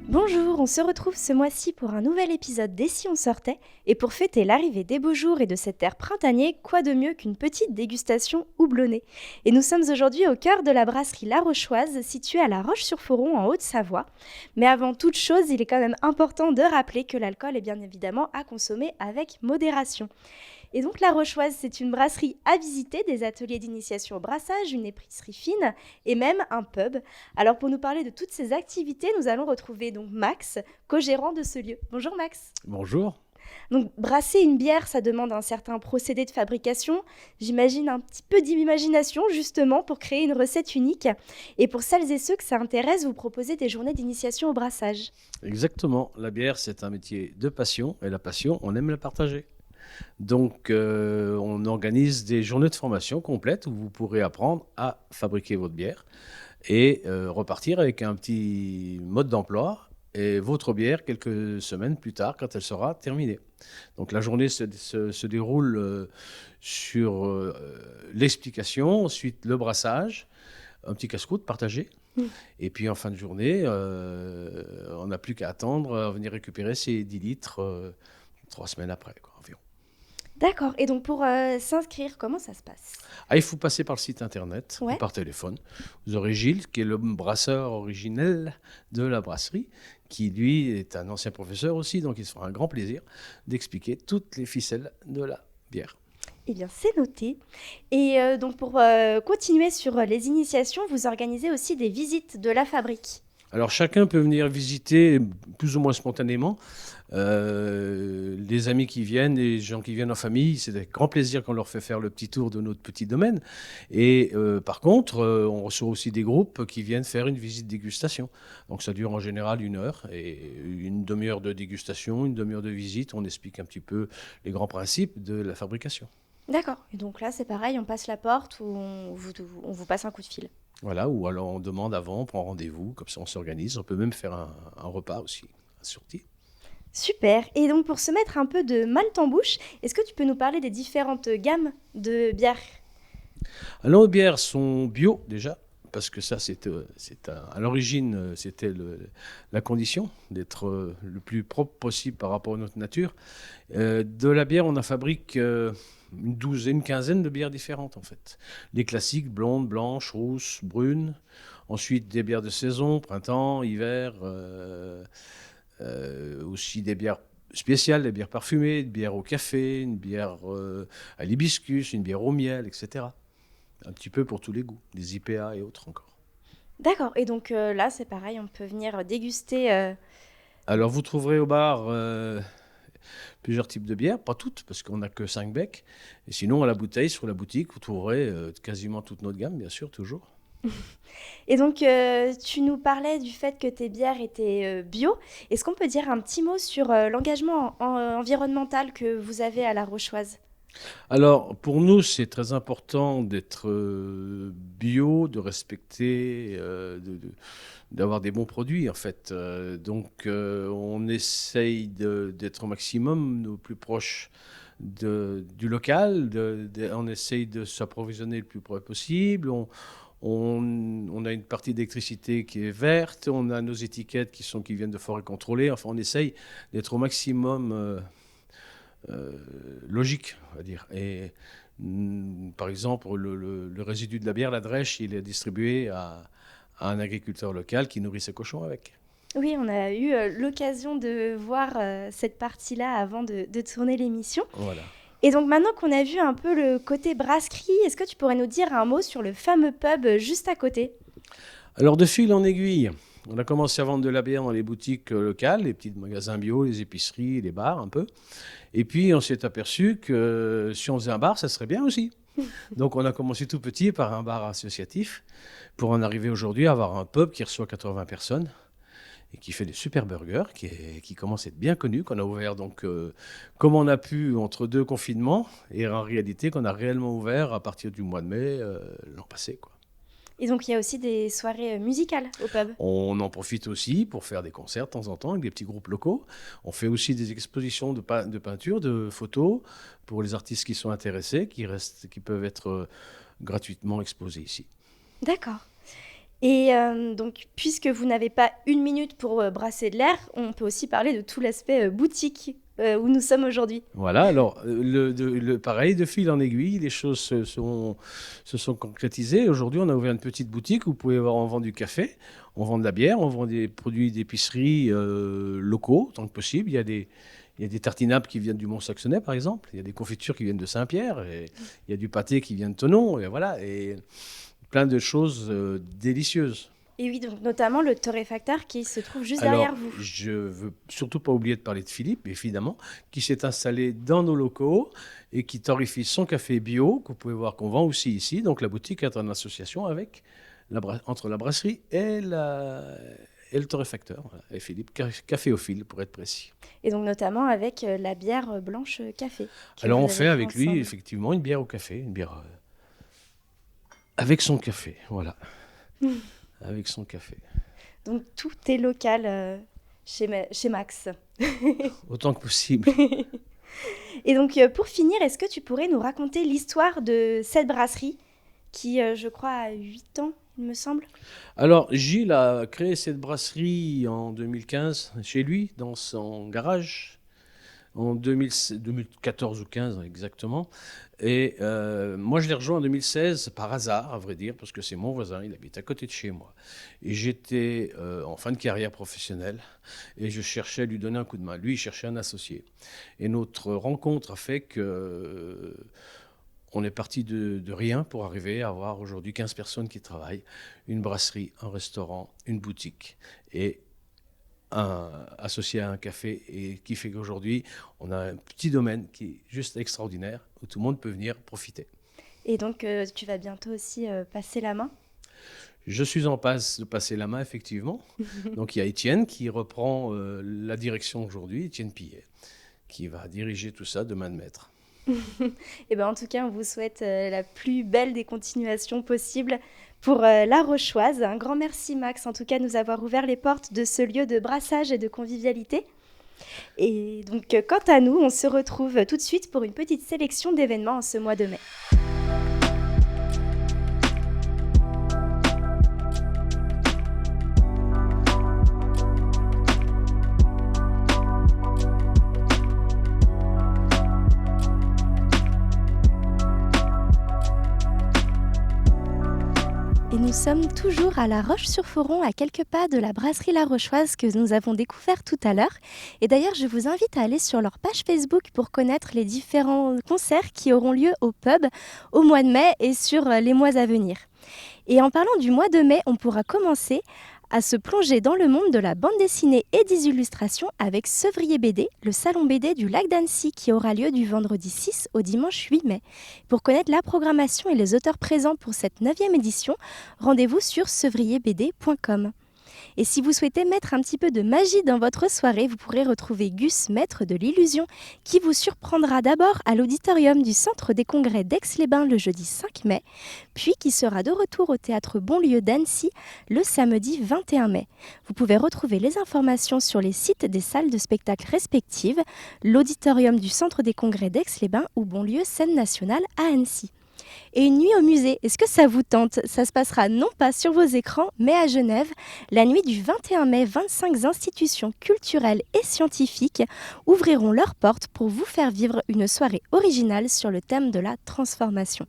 Bonjour, on se retrouve ce mois-ci pour un nouvel épisode d'Et si on sortait. Et pour fêter l'arrivée des beaux jours et de cet air printanier, quoi de mieux qu'une petite dégustation houblonnée. Et nous sommes aujourd'hui au cœur de la brasserie La Rochoise, située à La Roche-sur-Foron en Haute-Savoie. Mais avant toute chose, il est quand même important de rappeler que l'alcool est bien évidemment à consommer avec modération. Et donc La Rochoise, c'est une brasserie à visiter, des ateliers d'initiation au brassage, une épicerie fine et même un pub. Alors pour nous parler de toutes ces activités, nous allons retrouver donc Max, co-gérant de ce lieu. Bonjour Max. Bonjour. Donc brasser une bière, ça demande un certain procédé de fabrication. J'imagine un petit peu d'imagination justement pour créer une recette unique. Et pour celles et ceux que ça intéresse, vous proposez des journées d'initiation au brassage. Exactement. La bière, c'est un métier de passion et la passion, on aime la partager. Donc, on organise des journées de formation complètes où vous pourrez apprendre à fabriquer votre bière et repartir avec un petit mode d'emploi et votre bière quelques semaines plus tard quand elle sera terminée. Donc, la journée se déroule sur l'explication, ensuite le brassage, un petit casse-croûte partagé. Mm. Et puis en fin de journée, on n'a plus qu'à attendre à venir récupérer ces 10 litres 3 semaines après, quoi, environ. D'accord. Et donc pour s'inscrire, comment ça se passe? Ah, il faut passer par le site internet ou Ouais. par téléphone. Vous aurez Gilles, qui est le brasseur originel de la brasserie, qui lui est un ancien professeur aussi, donc il se fera un grand plaisir d'expliquer toutes les ficelles de la bière. Eh bien, c'est noté. Et donc, pour continuer sur les initiations, vous organisez aussi des visites de la fabrique. Alors chacun peut venir visiter plus ou moins spontanément. Les amis qui viennent, les gens qui viennent en famille, c'est avec grand plaisir qu'on leur fait faire le petit tour de notre petit domaine. Et par contre, on reçoit aussi des groupes qui viennent faire une visite dégustation. Donc ça dure en général 1 heure et une demi-heure de dégustation, une demi-heure de visite. On explique un petit peu les grands principes de la fabrication. D'accord. Et donc là, c'est pareil, on passe la porte ou on vous passe un coup de fil. Voilà, ou alors on demande avant, on prend rendez-vous, comme ça on s'organise. On peut même faire un repas aussi, un sortie. Super. Et donc, pour se mettre un peu de malt en bouche, est-ce que tu peux nous parler des différentes gammes de bières? Alors, nos bières sont bio déjà, parce que ça, à l'origine, c'était la condition d'être le plus propre possible par rapport à notre nature. De la bière, on en fabrique une douzaine, une quinzaine de bières différentes en fait. Les classiques, blondes, blanches, rousses, brunes. Ensuite, des bières de saison, printemps, hiver. Aussi des bières spéciales, des bières parfumées, une bière au café, une bière à l'hibiscus, une bière au miel, etc. Un petit peu pour tous les goûts, des IPA et autres encore. D'accord. Et donc là, c'est pareil, on peut venir déguster. Alors vous trouverez au bar plusieurs types de bières, pas toutes, parce qu'on n'a que 5 becs. Et sinon, à la bouteille, sur la boutique, vous trouverez quasiment toute notre gamme, bien sûr, toujours. Et donc, tu nous parlais du fait que tes bières étaient bio. Est-ce qu'on peut dire un petit mot sur l'engagement environnemental que vous avez à La Rochoise? Alors, pour nous, c'est très important d'être bio, de respecter, d'avoir des bons produits, en fait. Donc, on essaye d'être au maximum au plus proche du local. On essaye de s'approvisionner le plus près possible. On a une partie d'électricité qui est verte. On a nos étiquettes qui viennent de forêts contrôlées. Enfin, on essaye d'être au maximum logique, on va dire. Et par exemple, le résidu de la bière, la drèche, il est distribué à un agriculteur local qui nourrit ses cochons avec. Oui, on a eu l'occasion de voir cette partie-là avant de tourner l'émission. Voilà. Et donc maintenant qu'on a vu un peu le côté brasserie, est-ce que tu pourrais nous dire un mot sur le fameux pub juste à côté? Alors, de fil en aiguille, on a commencé à vendre de la bière dans les boutiques locales, les petits magasins bio, les épiceries, les bars un peu. Et puis, on s'est aperçu que si on faisait un bar, ça serait bien aussi. Donc, on a commencé tout petit par un bar associatif pour en arriver aujourd'hui à avoir un pub qui reçoit 80 personnes et qui fait des super burgers, qui commence à être bien connu, qu'on a ouvert donc comme on a pu entre deux confinements, et en réalité qu'on a réellement ouvert à partir du mois de mai l'an passé, quoi. Et donc il y a aussi des soirées musicales au pub. On en profite aussi pour faire des concerts de temps en temps avec des petits groupes locaux. On fait aussi des expositions de peinture, de photos pour les artistes qui sont intéressés, qui peuvent être gratuitement exposés ici. D'accord. Et donc, puisque vous n'avez pas une minute pour brasser de l'air, on peut aussi parler de tout l'aspect boutique où nous sommes aujourd'hui. Voilà, alors pareil, de fil en aiguille, les choses se sont concrétisées. Aujourd'hui, on a ouvert une petite boutique où vous pouvez voir, on vend du café, on vend de la bière, on vend des produits d'épicerie locaux, tant que possible. Il y a des tartinables qui viennent du Mont-Saxonais, par exemple. Il y a des confitures qui viennent de Saint-Pierre. Et il y a du pâté qui vient de Thonon. Et voilà, et plein de choses délicieuses. Et oui, donc notamment le torréfacteur qui se trouve juste Alors, derrière vous. je veux surtout pas oublier de parler de Philippe, évidemment, qui s'est installé dans nos locaux et qui torréfie son café bio, que vous pouvez voir qu'on vend aussi ici. Donc, la boutique est en association avec entre la brasserie et le torréfacteur. Voilà. Et Philippe, caféophile, pour être précis. Et donc notamment avec la bière blanche café. Alors, vous on avez fait avec lui, ensemble. effectivement, une bière au café, une bière avec son café, voilà. Avec son café. Donc tout est local chez Max. Autant que possible. Et donc pour finir, est-ce que tu pourrais nous raconter l'histoire de cette brasserie qui, je crois, a 8 ans, il me semble? Alors, Gilles a créé cette brasserie en 2015 chez lui, dans son garage, en 2014 ou 15 exactement. Et moi, je l'ai rejoint en 2016 par hasard, à vrai dire, parce que c'est mon voisin, il habite à côté de chez moi. Et j'étais en fin de carrière professionnelle et je cherchais à lui donner un coup de main. Lui, il cherchait un associé. Et notre rencontre a fait que on est parti de rien pour arriver à avoir aujourd'hui 15 personnes qui travaillent, une brasserie, un restaurant, une boutique et associé à un café, et qui fait qu'aujourd'hui, on a un petit domaine qui est juste extraordinaire, où tout le monde peut venir profiter. Et donc tu vas bientôt aussi passer la main? Je suis en passe de passer la main, effectivement. Donc il y a Étienne qui reprend la direction aujourd'hui, Étienne Pillet, qui va diriger tout ça de main de maître. Et ben en tout cas, on vous souhaite la plus belle des continuations possibles pour la Rochoise. Un grand merci Max, en tout cas, de nous avoir ouvert les portes de ce lieu de brassage et de convivialité. Et donc, quant à nous, on se retrouve tout de suite pour une petite sélection d'événements en ce mois de mai. Et nous sommes toujours à La Roche-sur-Foron, à quelques pas de la brasserie La Rochoise que nous avons découvert tout à l'heure. Et d'ailleurs, je vous invite à aller sur leur page Facebook pour connaître les différents concerts qui auront lieu au pub au mois de mai et sur les mois à venir. Et en parlant du mois de mai, on pourra commencer à se plonger dans le monde de la bande dessinée et des illustrations avec Sevrier BD, le salon BD du lac d'Annecy qui aura lieu du vendredi 6 au dimanche 8 mai. Pour connaître la programmation et les auteurs présents pour cette 9e édition, rendez-vous sur sevrierbd.com. Et si vous souhaitez mettre un petit peu de magie dans votre soirée, vous pourrez retrouver Gus, maître de l'illusion, qui vous surprendra d'abord à l'auditorium du Centre des Congrès d'Aix-les-Bains le jeudi 5 mai, puis qui sera de retour au Théâtre Bonlieu d'Annecy le samedi 21 mai. Vous pouvez retrouver les informations sur les sites des salles de spectacle respectives, l'auditorium du Centre des Congrès d'Aix-les-Bains ou Bonlieu Scène Nationale à Annecy. Et une nuit au musée, est-ce que ça vous tente? Ça se passera non pas sur vos écrans, mais à Genève. La nuit du 21 mai, 25 institutions culturelles et scientifiques ouvriront leurs portes pour vous faire vivre une soirée originale sur le thème de la transformation.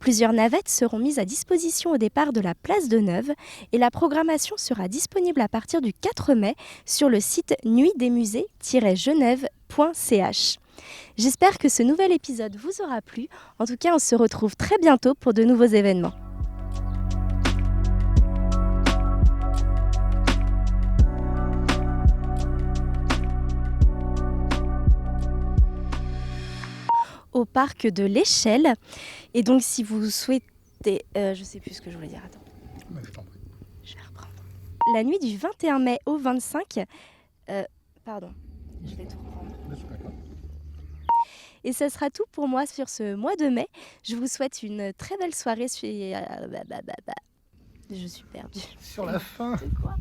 Plusieurs navettes seront mises à disposition au départ de la place de Neuve et la programmation sera disponible à partir du 4 mai sur le site nuitdesmusées-genève.ch. J'espère que ce nouvel épisode vous aura plu. En tout cas, on se retrouve très bientôt pour de nouveaux événements. Au parc de l'Échelle. Et donc, si vous souhaitez... je sais plus ce que je voulais dire. Attends. Je vais reprendre. La nuit du 21 mai au 25... pardon, je vais tout reprendre. Et ce sera tout pour moi sur ce mois de mai. Je vous souhaite une très belle soirée. Je suis perdue. Sur la fin. C'est quoi ?